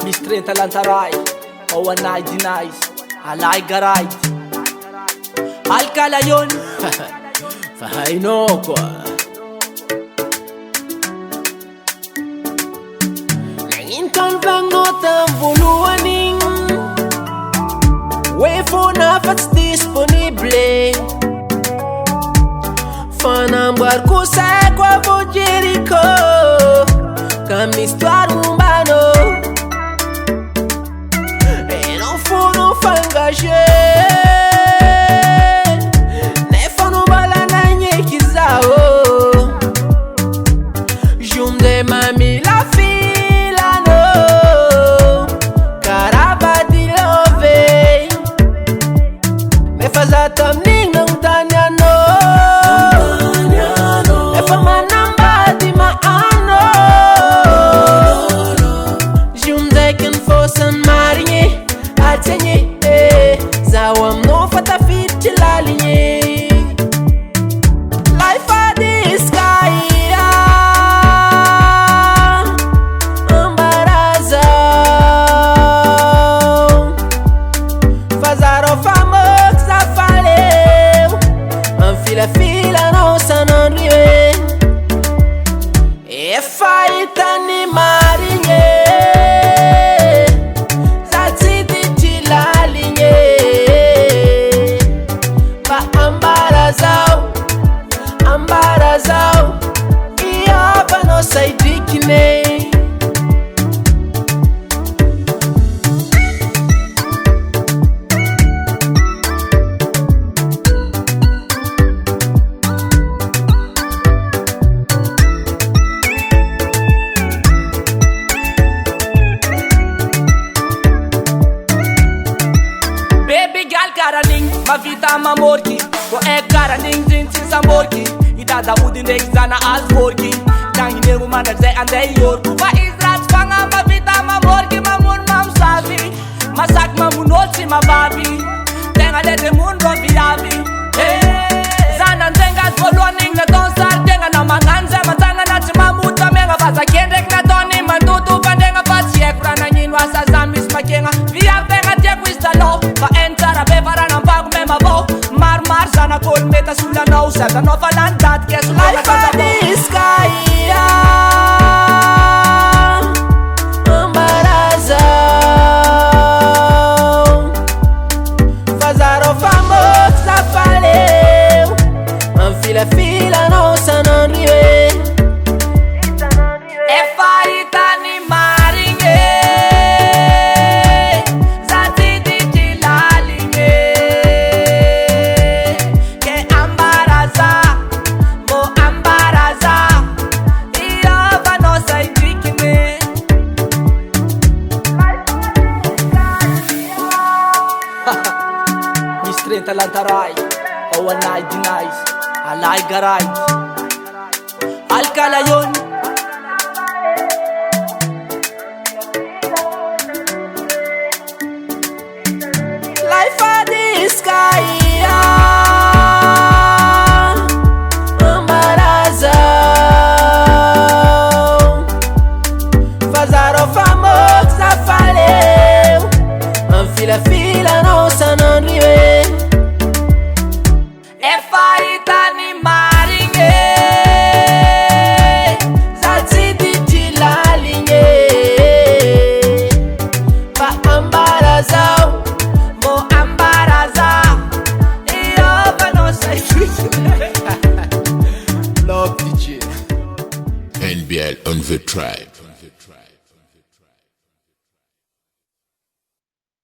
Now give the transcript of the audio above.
Misy talantaray ao anay dinay alay garay alkala yon fa hainao koa. Nagnino tanvagnao tamy voalohany igny hoe fona fa tsy disponible, fanamboariko saiko avô Jeriko ka m'histoire mombanao enao fono fangage nefa no mbola nagneky zaho jomde mamila filanao karaha badilove nefa za tamin'igny nagnontany anao nefa manambady maano jomdaiky ny fôsany marigny atsegny zaho aminao fa tafiditry laligny life adiskaya ambarazao fa zareo fa môky za faleo amfilafilanao sanandro io efa hitany marigny za tsy ditry laligny fa ambarazao ambarazao iavanao saidrikiny. Mavita mamorky ko kara ning din samborky idada udin de zana alforky kangineu mandar zay andai yorku fa izrat fanga mavita mamorky mamun mamsavi masak mamunolsi mababi tenga de mundo viavi zana ndenga zvoluaning na donsar tenga na manganze matanga na timamuta menga fasa kendek na toni mandudu pandenga pasie kurana nyinwa sa zamis makenga via tenga tekwistalo fa entara bevarana mar sana kol meta sulla no sa no falantat che sulla la casa diskaya ambarazao fazaro famos sa faleu anfila fila no sanonriwe e faita ni maringe talantaray ao anay dinay alay garay alkala yon life adiskaya ambarazao fazaro famok za faleu anfilafila no sanandriwe NBL on the tribe.